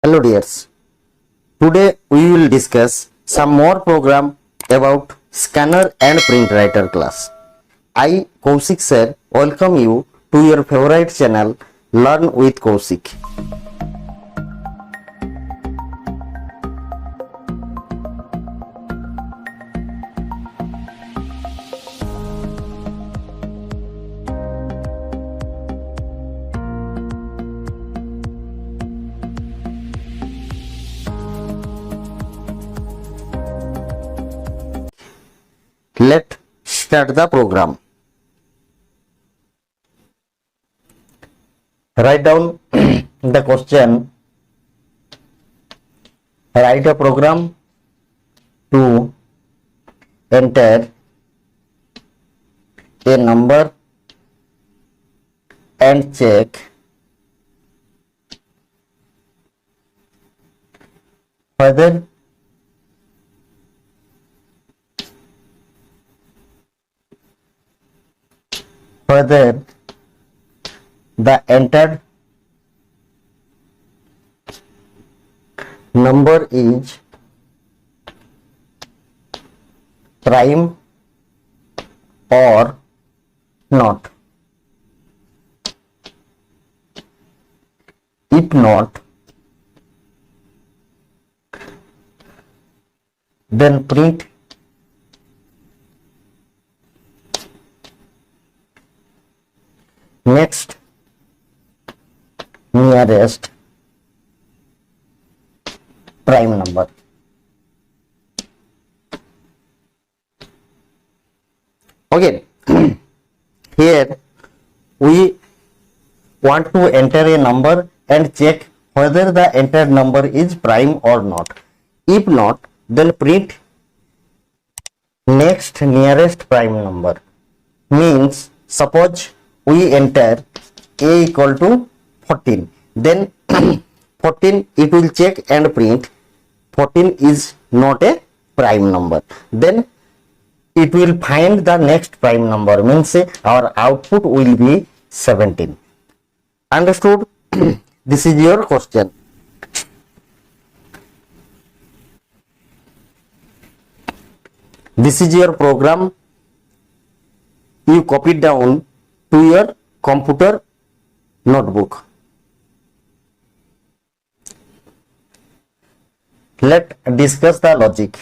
Hello dears, today we will discuss some more program about scanner and print writer class. I Kaushik sir welcome you to your favorite channel Learn with Kaushik. Let's start the program. Write down the question. Write a program to enter a number and check whether the entered number is prime or not. If not, then print next nearest prime number. Okay, here we want to enter a number and check whether the entered number is prime or not. If not, then print next nearest prime number. Means suppose we enter a equal to 14, then 14 it will check and print 14 is not a prime number, then it will find the next prime number, means our output will be 17. Understood? This is your question. This is your program. You copy it down to your computer notebook. Let's discuss the logic.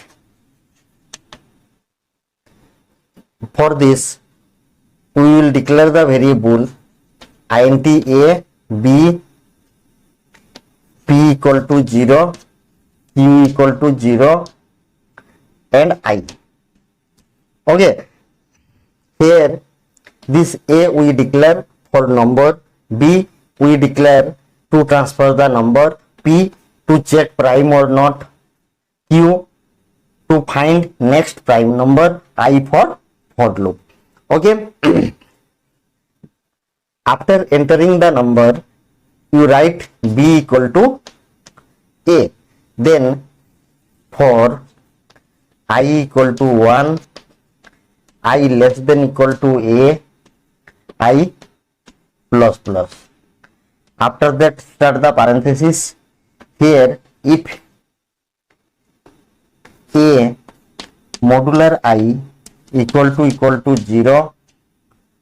For this, we will declare the variable int a, b, p equal to 0, q equal to 0 and I. Okay, here this a we declare for number, b we declare to transfer the number, p to check prime or not, q to find next prime number, I for loop. Okay. After entering the number, you write b equal to a, then for I equal to 1, I less than equal to a, I plus plus. After that, start the parenthesis. Here, if a modular I equal to 0,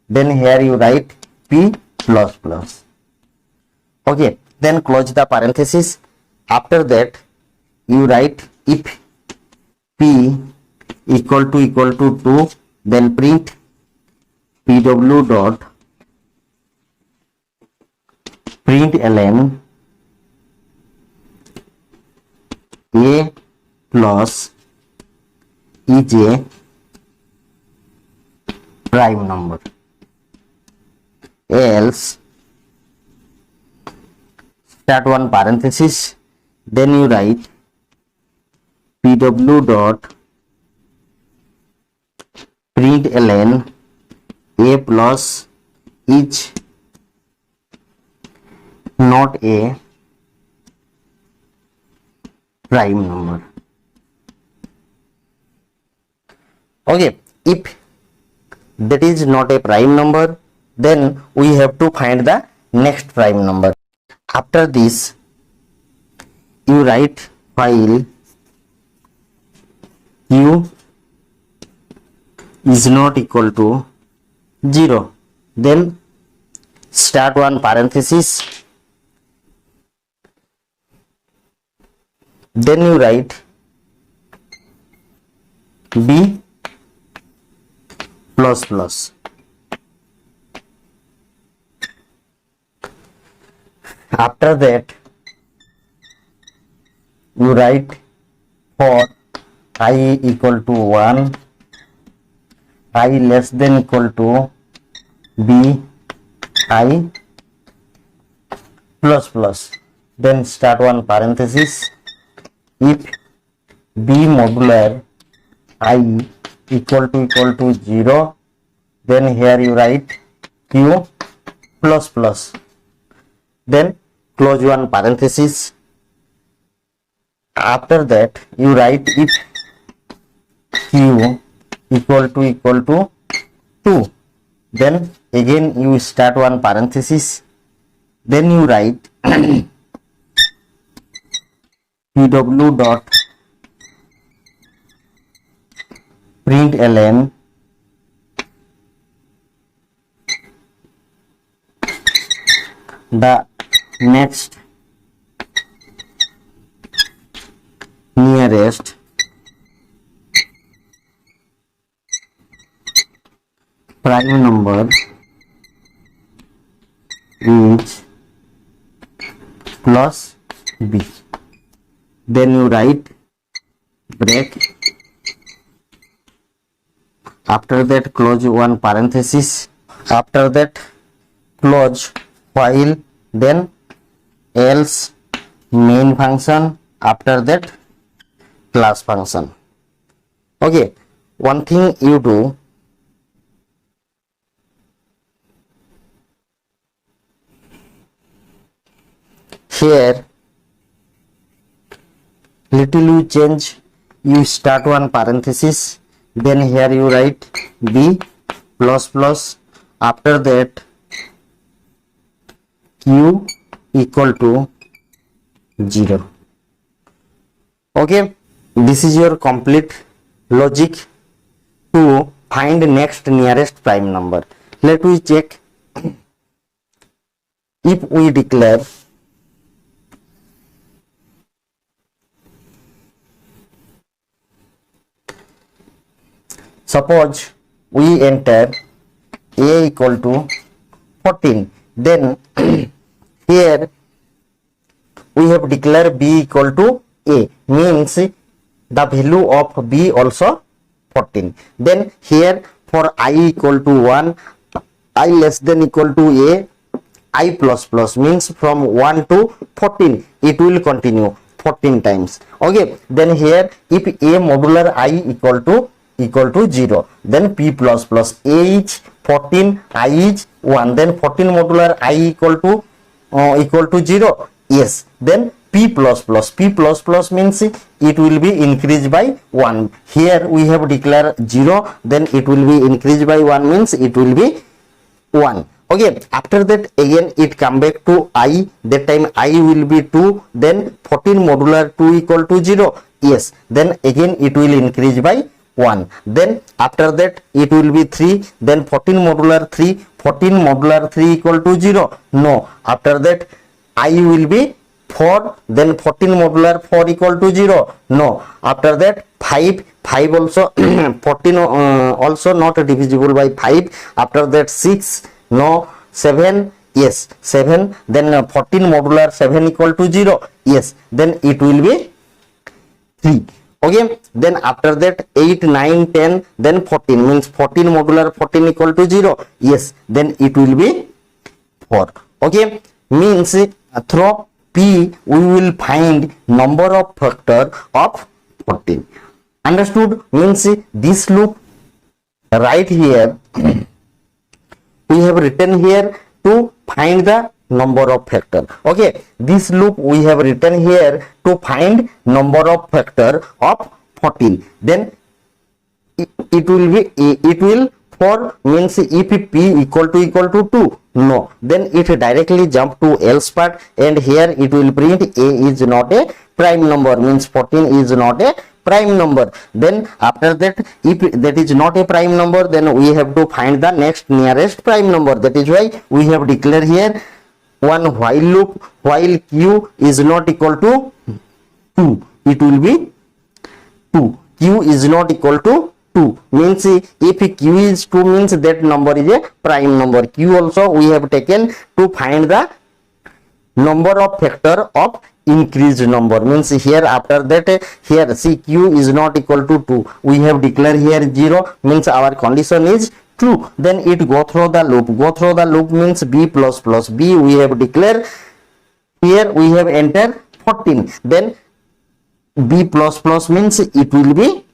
then here you write p plus plus. Okay, then close the parenthesis. After that, you write if p equal to 2, then print pw dot println a plus is a prime number, else start one parenthesis, then you write pw dot println a plus is not a prime number. Okay, if that is not a prime number, then we have to find the next prime number. After this, you write while q is not equal to 0, then start one parenthesis, then you write b plus plus. After that you write for I equal to 1, I less than equal to b I plus plus, then start one parenthesis. If b modular I equal to 0, then here you write q plus plus, then close one parenthesis. After that you write if q equal to 2, then again you start one parenthesis, then you write pw dot println the next nearest prime number is plus b, then you write break, after that close one parenthesis, after that close while, then else main function, after that class function. Okay, one thing you do, here little you change, you start one parenthesis, then here you write b plus plus, after that q equal to 0. Okay, this is your complete logic to find next nearest prime number. Let me check. If we declare suppose we enter a equal to 14, then here we have declared b equal to a, means the value of b also 14. Then here for I equal to 1, I less than equal to a, I plus plus, means from 1 to 14 it will continue 14 times. Okay, then here if a modular I equal to 0, then p plus plus, a is 14, I is 1, then 14 modular I equal to 0, yes, then p plus plus means it will be increased by 1. Here we have declared 0, then it will be increased by 1, means it will be 1. Okay, after that again it come back to I, that time I will be 2, then 14 modular 2 equal to 0, yes, then again it will increase by 1, then after that it will be 3, then 14 modular 3, 14 modular 3 equal to 0, no, after that I will be 4, then 14 modular 4 equal to 0, no, after that 5 also 14 also not divisible by 5, after that 6, no, 7, yes, 7, then 14 modular 7 equal to 0, yes, then it will be 3. Okay, then after that 8, 9, 10, then 14, means 14 modular 14 equal to 0, yes, then it will be 4. Okay, means through p we will find number of factor of 14. Understood? Means this loop right here we have written here to find the number of factor. Okay, this loop we have written here to find number of factor of 14. Then it will be, it will for, means if p equal to 2, No, then it directly jump to else part, and here it will print a is not a prime number, means 14 is not a prime number. Then after that, if that is not a prime number, then we have to find the next nearest prime number. That is why we have declared here one while loop. While q is not equal to 2, it will be 2. Q is not equal to 2, means if q is 2, means that number is a prime number. Q also we have taken to find the number of factor of increased number, means here after that, here see q is not equal to 2, we have declared here 0, means our condition is true. Then it go through the loop. Go through the loop means b plus plus b we have declared, here we have entered 14, then b plus plus means it will be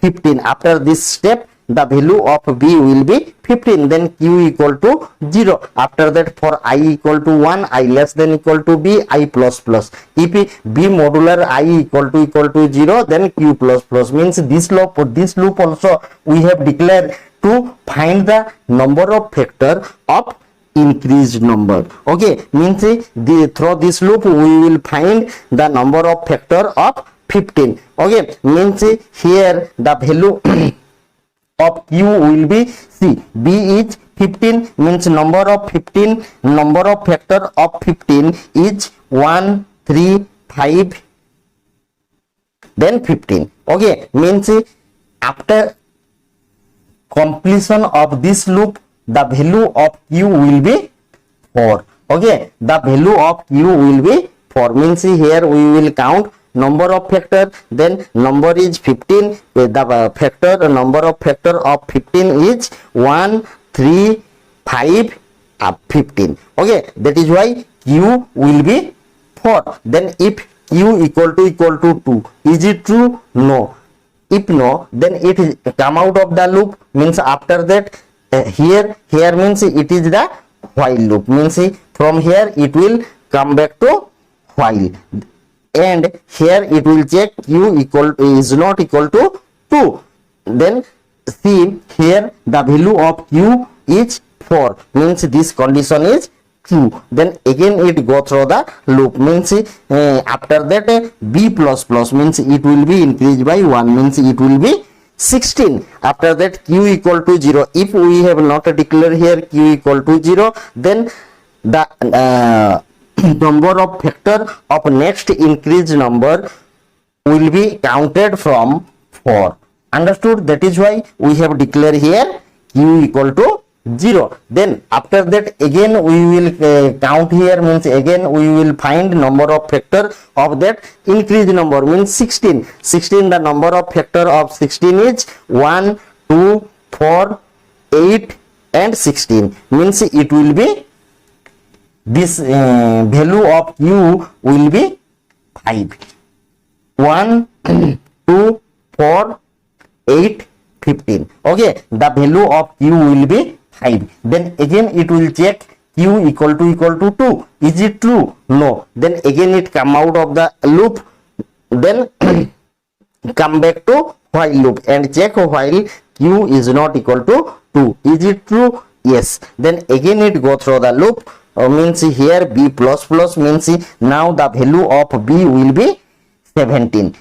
15. After this step, the value of b will be 15, then q equal to 0. After that, for I equal to 1, I less than equal to b, I plus plus. If b modular I equal to 0, then q plus plus, means this loop also we have declared to find the number of factor of increased number. Okay, means through this loop we will find the number of factor of 15. Okay, means here the value of q will be, see, b is 15, means number of factor of 15 is 1 3 5 then 15. Okay, means after completion of this loop, the value of q will be 4. Okay, the value of q will be 4, means here we will count number of factor, then number is 15, the factor number of factor of 15 is 1 3 5 up 15. Okay, that is why q will be 4. Then if q equal to 2, is it true? No. If no, then it is come out of the loop, means after that, here means it is the while loop, means from here it will come back to while, and here it will check q is not equal to 2. Then see here the value of q is 4, means this condition is true. Then again it go through the loop, means after that b plus plus, means it will be increased by 1, means it will be 16. After that q equal to 0. If we have not declared here q equal to 0, then the number of factor of next increased number will be counted from 4. Understood? That is why we have declared here q equal to 0. Then after that again we will count here, means again we will find number of factor of that increased number, means 16. The number of factor of 16 is 1 2 4 8 and 16, means it will be this value of q will be 5. 1 2 4 8 15. Okay, the value of q will be 5. Then again it will check q equal to 2. Is it true? No. Then again it come out of the loop, then come back to while loop and check while q is not equal to 2. Is it true? Yes. Then again it go through the loop, means here b plus plus, means now the value of b will be 17.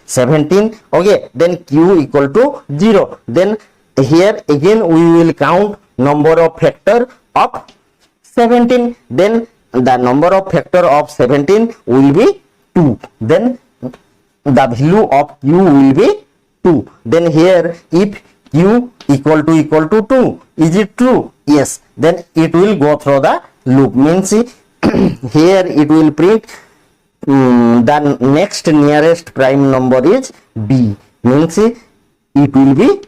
Okay, then q equal to 0. Then here again we will count number of factor of 17, then the number of factor of 17 will be 2, then the value of q will be 2. Then here if q equal to 2, is it true? Yes. Then it will go through the loop, means here it will print the next nearest prime number is b, means it will be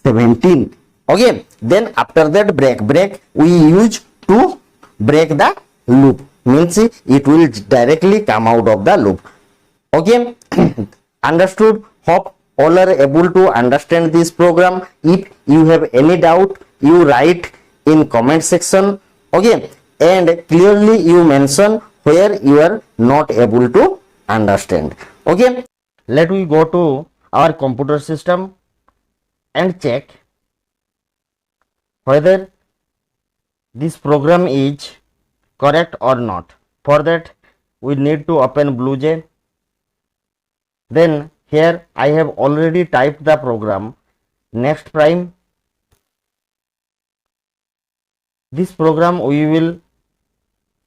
17. Okay, then after that break we use to break the loop, means it will directly come out of the loop. Okay, understood? Hope all are able to understand this program. If you have any doubt, you write in comment section. Okay, and clearly you mention where you are not able to understand. Okay, let we go to our computer system and check whether this program is correct or not. For that we need to open BlueJ. Then here I have already typed the program. Next prime, this program we will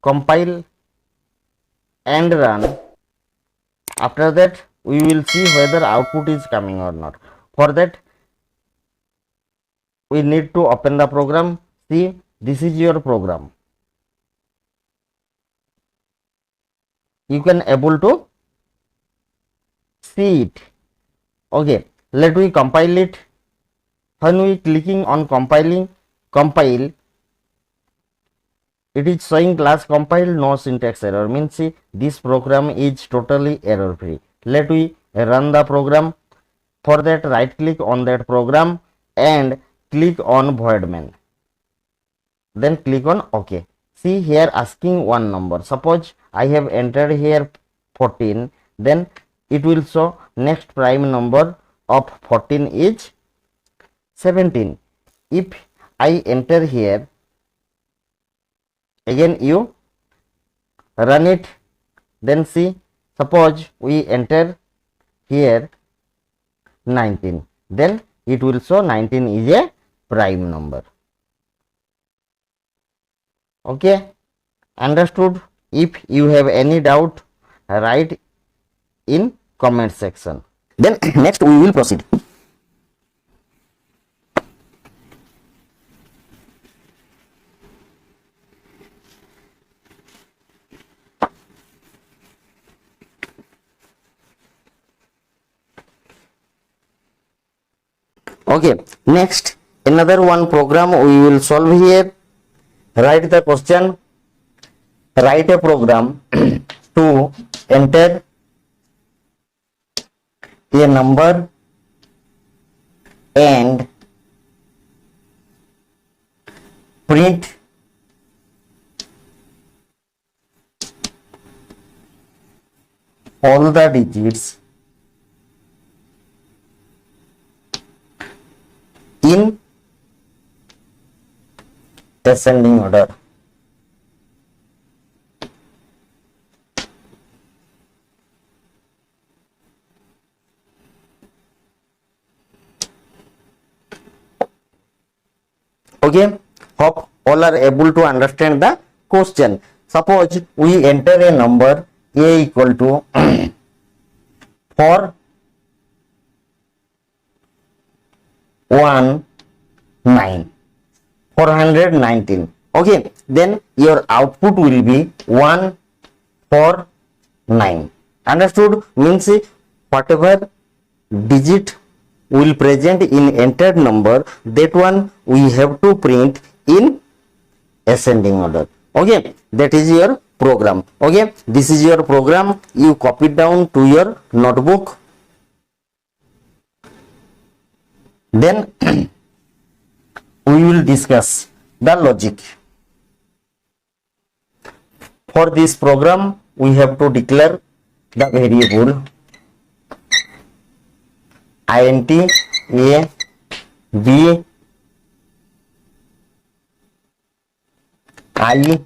compile and run. After that we will see whether output is coming or not. For that we need to open the program. See, this is your program. You can able to see it. Okay, let we compile it. When we clicking on compile, it is showing class compile, no syntax error, means see, this program is totally error free. Let we run the program. For that right click on that program and click on void main, then click on OK. See here asking one number. Suppose I have entered here 14, then it will show next prime number of 14 is 17. If I enter here, again you run it, then see, suppose we enter here 19, then it will show 19 is a prime number. Okay, understood? If you have any doubt, write in comment section. Then next we will proceed. Okay, next another one program we will solve here. Write the question. Write a program to enter a number and print all the digits in ascending order. Okay, hope all are able to understand the question. Suppose we enter a number a equal to 419. Okay, then your output will be 149. Understood? Means whatever digit will present in entered number, that one we have to print in ascending order. Okay, that is your program. Okay, this is your program. You copy down to your notebook. Then we will discuss the logic. For this program we have to declare the variable int a b I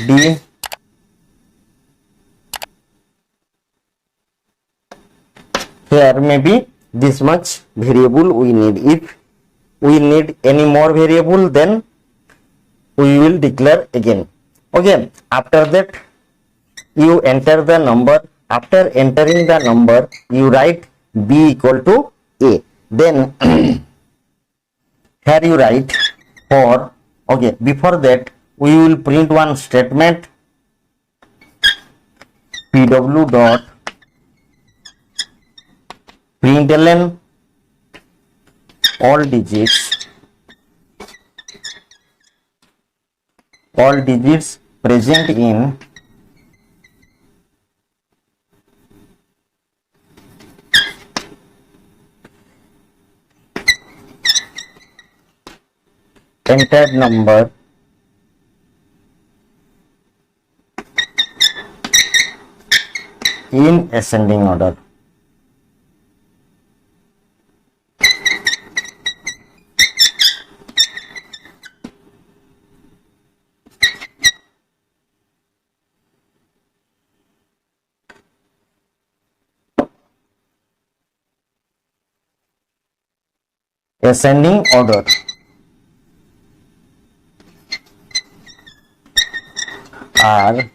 d here maybe this much variable we need. If we need any more variable, then we will declare again. Okay, after that you enter the number. After entering the number, you write b equal to a. Then here you write for. Okay, before that we will print one statement, pw dot println all digits present in entered number in ascending order. ascending order. Are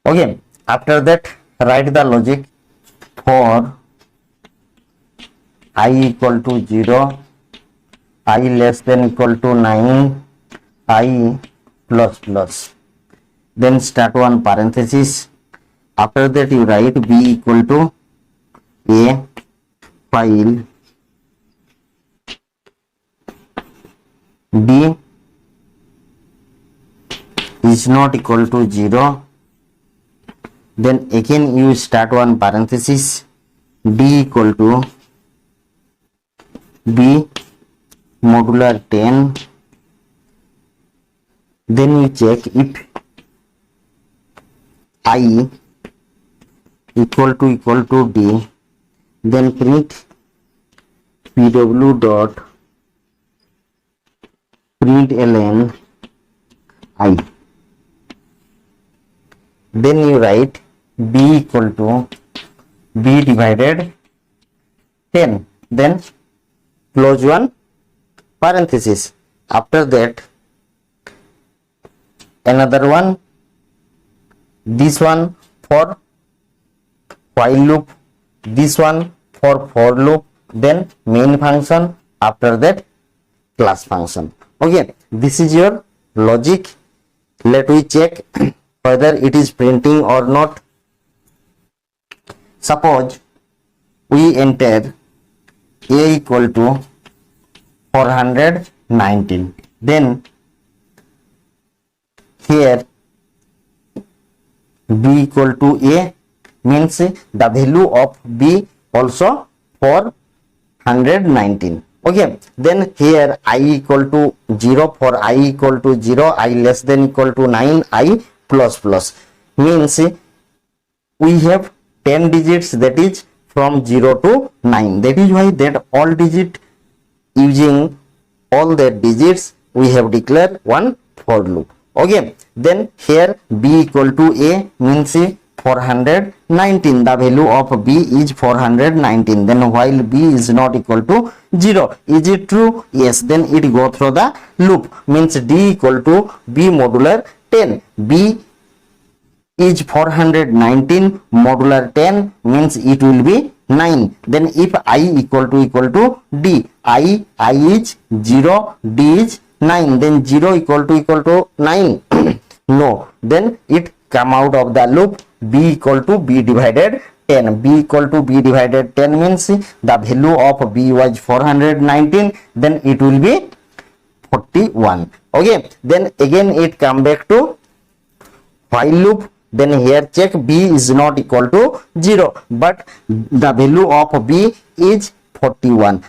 okay. After that, write the logic for I equal to 0, I less than equal to 9, I plus plus. Then start one parenthesis. After that, you write b equal to a while b is not equal to 0. Then again you start one parenthesis, d equal to b modular 10. Then you check if I equal to d, then print pw dot println I. Then you write b equal to b divided 10. Then close one parenthesis. After that, another one, this one for while loop, this one for for loop, then main function, after that class function. Okay, this is your logic. Let we check whether it is printing or not. Suppose we enter a equal to 419. Then here b equal to a means the value of b also 419. Okay, then here I equal to 0, for I equal to 0, I less than equal to 9, I plus plus, means we have 10 digits, that is from 0 to 9. That is why that all digit, using all the digits, we have declared one for loop. Okay, then here b equal to a means 419, the value of b is 419. Then while b is not equal to 0, is it true? Yes. Then it go through the loop, means d equal to b modular 10. b is 419 modular 10 means it will be 9. Then if I equal to d, I is 0, d is 9, then 0 equal to 9. No, then it come out of the loop. B equal to b divided 10. b equal to b divided 10 means the value of b was 419, then it will be 41. Okay, then again it come back to while loop. Then here check b is not equal to 0, but the value of b is 41.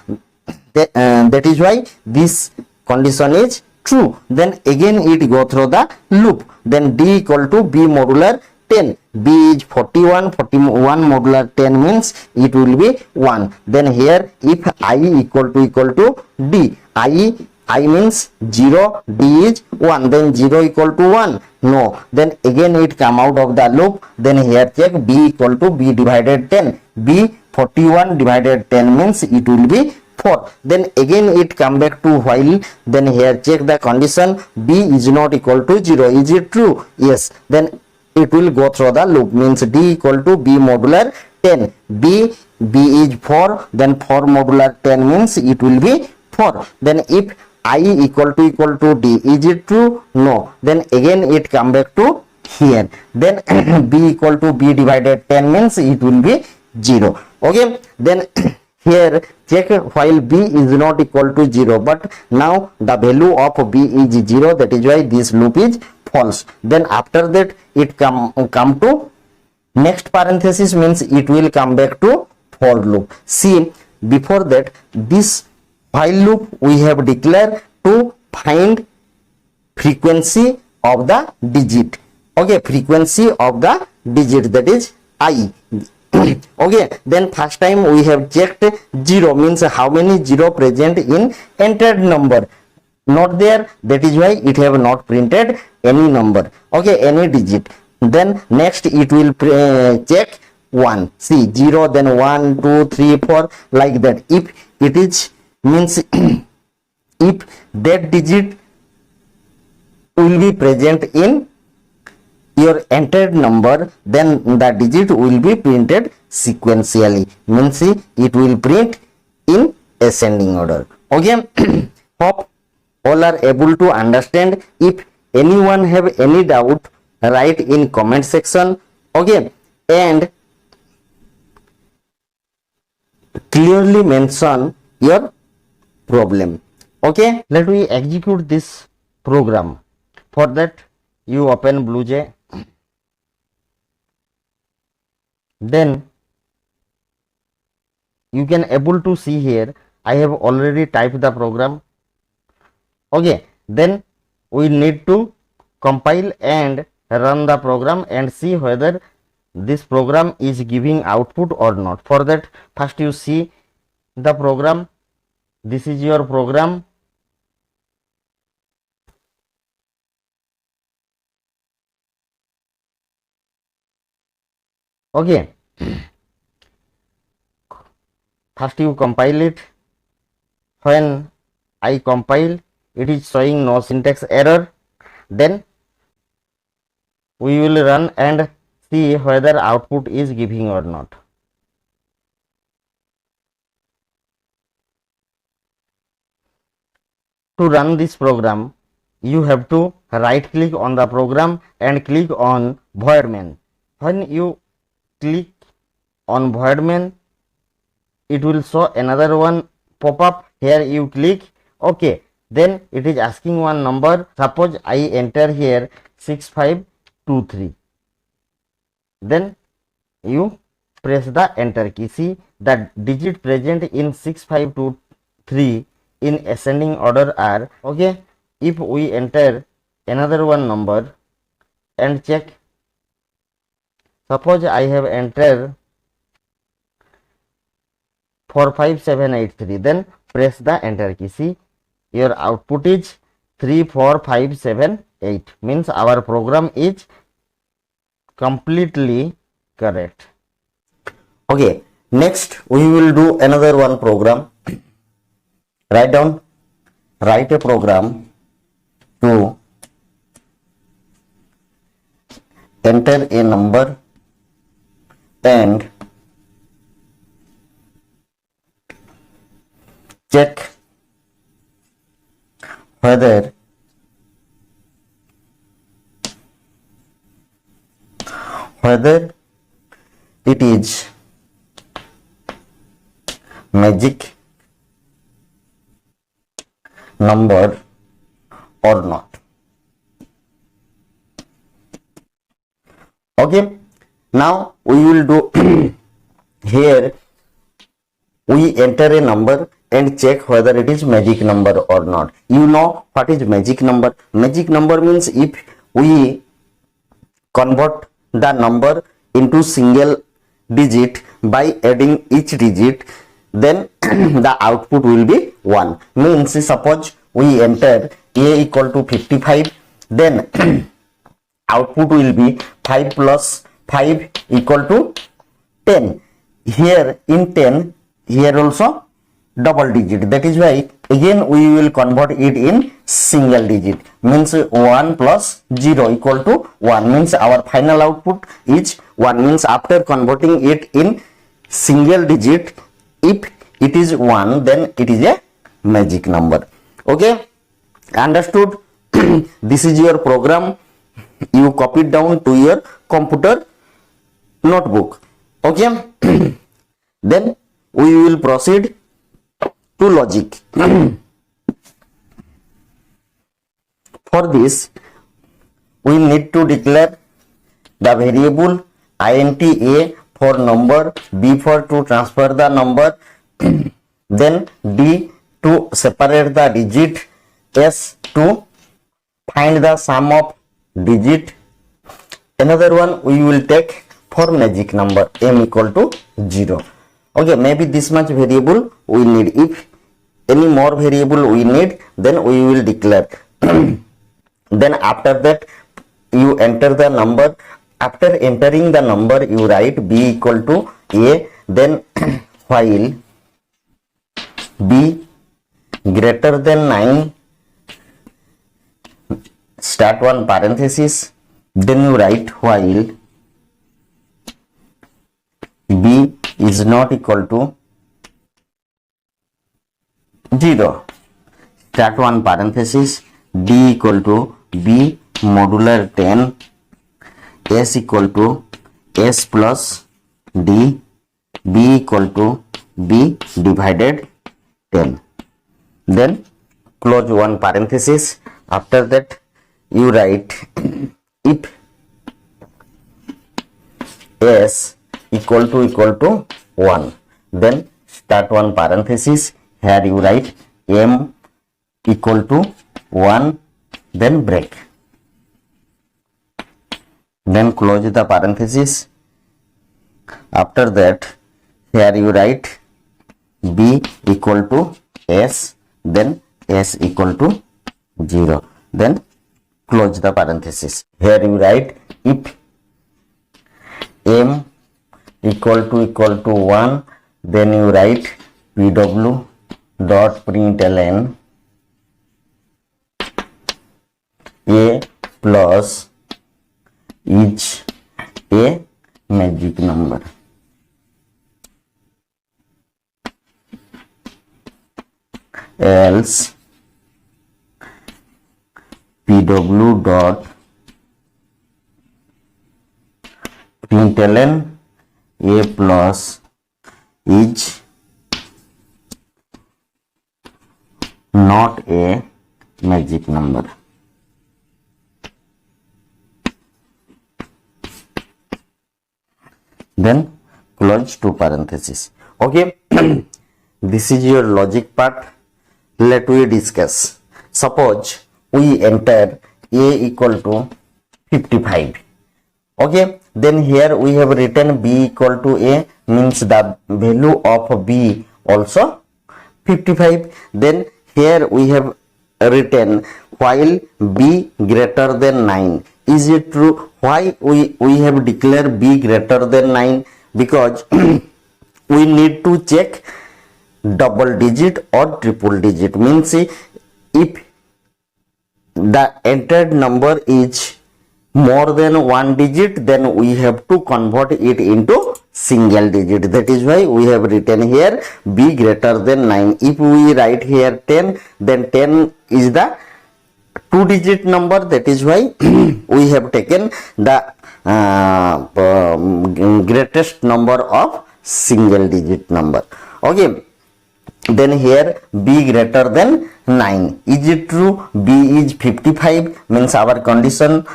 That is why this condition is true. Then again it go through the loop. Then d equal to b modular 10. b is 41 modular 10 means it will be 1. Then here if I equal to d, I means 0, d is 1, then 0 equal to 1. No, then again it come out of the loop. Then here check b equal to b divided 10. b 41 divided 10 means it will be 4. Then again it come back to while. Then here check the condition, b is not equal to 0. Is it true? Yes. Then it will go through the loop, means d equal to b modular 10. b is 4, then 4 modular 10 means it will be 4. Then if I equal to d, is it true? No. Then again it come back to here. Then b equal to b divided 10 means it will be 0. Okay, then here check while b is not equal to 0, but now the value of b is 0, that is why this loop is false. Then after that it come to next parenthesis, means it will come back to for loop. See, before that this while loop we have declared to find frequency of the digit. Okay, frequency of the digit, that is I. Okay, then first time we have checked 0, means how many 0 present in entered number, not there, that is why it have not printed any number. Okay, any digit. Then next it will check 1. See, 0, then 1, 2, 3, 4, like that. If it is means if that digit will be present in your entered number, then the digit will be printed sequentially, means it will print in ascending order. Okay. Hope all are able to understand. If anyone have any doubt, write in comment section. Okay, and clearly mention your problem. Okay, let me execute this program. For that, you open BlueJ. Then you can able to see here I have already typed the program. Okay, then we need to compile and run the program and see whether this program is giving output or not. For that, first you see the program. This is your program. Okay, first you compile it. When I compile, it is showing no syntax error. Then we will run and see whether output is giving or not. To run this program, you have to right click on the program and click on void main. When you click on void main, it will show another one pop up. Here you click OK. Then it is asking one number. Suppose I enter here 6523. Then you press the enter key. See, the digit present in 6523 in ascending order are okay. If we enter another one number and check, suppose I have entered 45783, then press the enter key. See, your output is 34578, means our program is completely correct. Okay, next we will do another one program. Write a program to enter a number and check whether it is magic number or not. Okay, now we will do here we enter a number and check whether it is magic number or not. You know what is magic number? Magic number means if we convert the number into single digit by adding each digit, then the output will be 1. Means suppose we enter a equal to 55, then output will be 5 plus 5 equal to 10. Here in 10, here also double digit. That is why again we will convert it in single digit. Means 1 plus 0 equal to 1. Means our final output is 1. Means after converting it in single digit, if it is 1, then it is a magic number. Okay, understood? This is your program. You copy it down to your computer notebook. Okay. Then we will proceed to logic. For this, we need to declare the variable int a for number, b for to transfer the number, then d to separate the digit, s to find the sum of digit. Another one we will take for magic number, m equal to 0. Okay, maybe this much variable we need. If any more variable we need, then we will declare. Then after that you enter the number after entering the number you write b equal to a, then while b greater than 9 start one parenthesis, then you write while b is not equal to 0 start one parenthesis, d equal to b modular 10, s equal to s plus d, b equal to b divided 10, then close one parenthesis. After that you write if s equal to 1, then start one parenthesis, here you write m equal to 1, then break, then close the parenthesis. After that here you write b equal to s, then s equal to 0, then close the parenthesis. Here you write if m equal to 1, then you write pw dot println a plus is a magic number, else pw dot println a plus is not a magic number. Then close two parentheses. Okay. This is your logic part. Let we discuss. Suppose we enter a equal to 55. Okay, then here we have written b equal to a, means the value of b also 55. Then here we have written while b greater than 9. Is it true? Why we have declared b greater than 9? Because we need to check double digit or triple digit, means if the entered number is more than one digit, then we have to convert it into single digit. That is why we have written here b greater than 9. If we write here 10, then 10 is the two digit number. That is why we have taken the greatest number of single digit number. Okay, then here b greater than 9. Is it true? b is 55, means our condition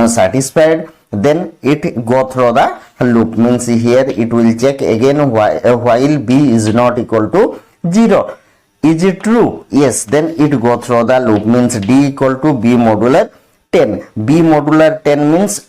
satisfied. Then it go through the loop, means here it will check again while b is not equal to 0. Is it true? Yes. Then it go through the loop, means d equal to b modular 10. b modular 10 means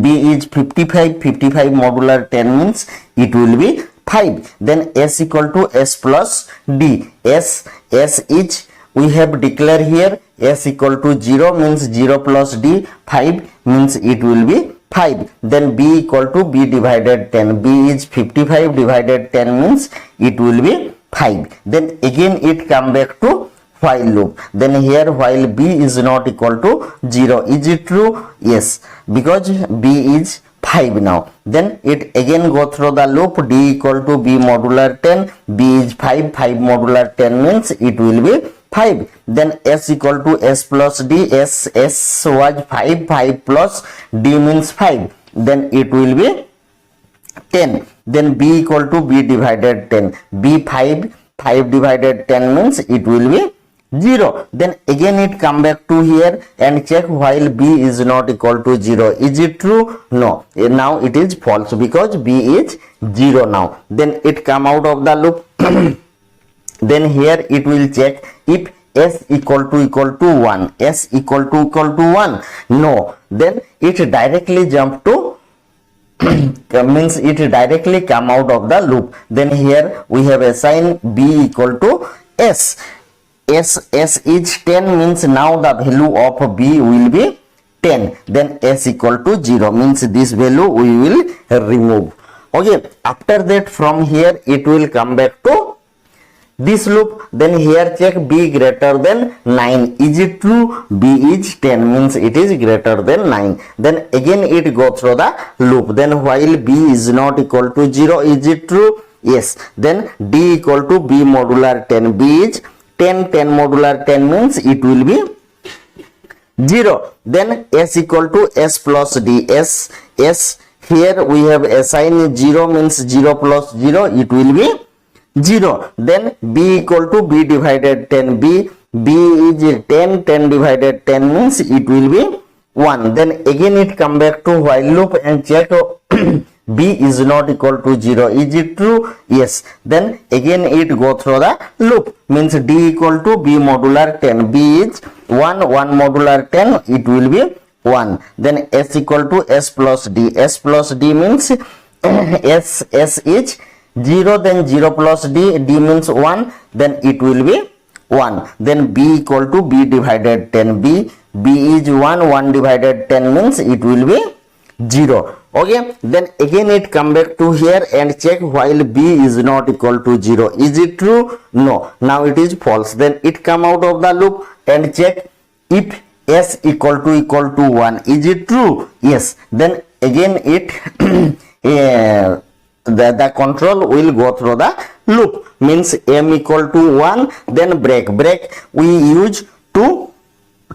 b is 55. 55 modular 10 means it will be 5. Then s equal to s plus d. S is we have declared here s equal to 0, means 0 plus d 5, means it will be 5. Then b equal to b divided 10. b is 55 divided 10 means it will be 5. Then again it come back to while loop. Then here while b is not equal to 0. Is it true? Yes, because b is 5 now. Then it again go through the loop, d equal to b modular 10. b is 5. 5 modular 10 means it will be 5. Then s equal to s plus d. S was 5. 5 plus d means 5. Then it will be 10. Then b equal to b divided 10. b 5. 5 divided 10 means it will be 0. Then again it come back to here and check while b is not equal to 0. Is it true? No. Now it is false because b is 0 now. Then it come out of the loop. Then here it will check if s equal to 1. S equal to 1. No. Then it directly jump to means it directly come out of the loop. Then here we have assigned b equal to s. S is 10, means now the value of b will be 10, then s equal to 0 means this value we will remove. Okay, after that from here it will come back to this loop. Then here check b greater than 9. Is it true? B is 10 means it is greater than 9. Then again it go through the loop. Then while b is not equal to 0, is it true? Yes. Then d equal to b modular 10. B is 10, 10 modular 10 means it will be 0. Then s equal to s plus d. S here we have assigned 0 means 0 plus 0, it will be 0. Then b equal to b divided 10. B is 10, 10 divided 10 means it will be 1. Then again it come back to while loop and check b is not equal to 0. Is it true? Yes. Then again it go through the loop means d equal to b modular 10. B is 1, 1 modular 10, it will be 1. Then s equal to s plus d. S plus d means s is 0, then 0 plus d, d means 1, then it will be 1. Then b equal to b divided 10. B is 1, 1 divided 10 means it will be 0. Okay, then again it come back to here and check while b is not equal to 0. Is it true? No. Now it is false. Then it come out of the loop and check if s equal to 1. Is it true? Yes. Then again it the control will go through the loop means m equal to 1, then break we use to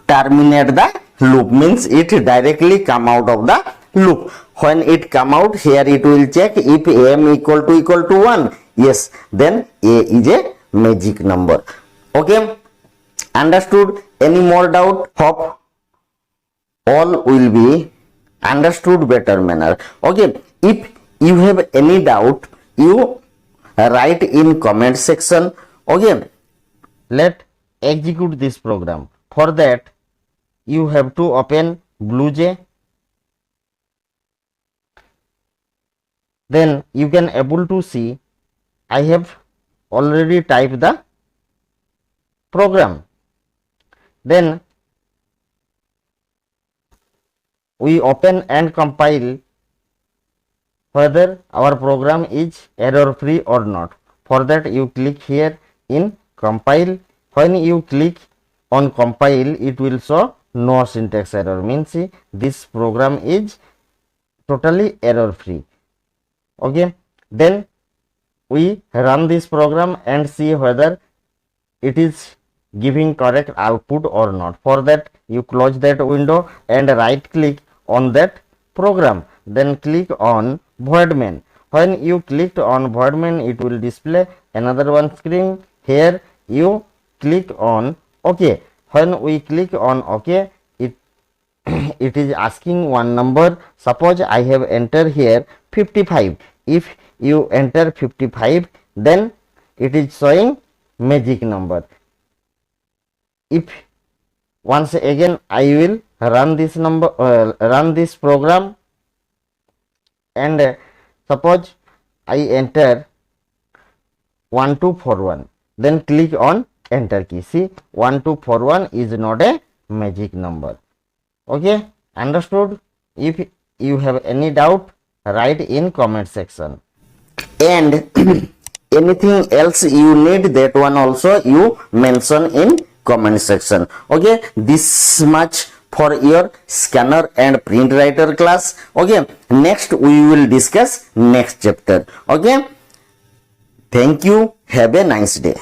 terminate the loop means it directly come out of the loop. When it come out here, it will check if m equal to 1. Yes, then a is a magic number. Okay, understood? Any more doubt? Hope all will be understood better manner. Okay, if you have any doubt, you write in comment section. Okay, let execute this program. For that you have to open BlueJ. Then you can able to see I have already typed the program. Then we open and compile whether our program is error free or not. For that you click here in compile. When you click on compile, it will show no syntax error, means this program is totally error free. Okay, then we run this program and see whether it is giving correct output or not. For that you close that window and right click on that program, then click on void main. When you clicked on void main, it will display another one screen. Here you click on OK. When we click on OK, it is asking one number. Suppose I have entered here 55. If you enter 55, then it is showing magic number. If once again I will run this run this program, and suppose I enter 1241, then click on enter key. See, 1241 is not a magic number. Okay, understood? If you have any doubt, write in comment section. And anything else you need, that one also you mention in comment section. Okay, this much for your scanner and print writer class. Okay, next we will discuss next chapter. Okay, thank you, have a nice day.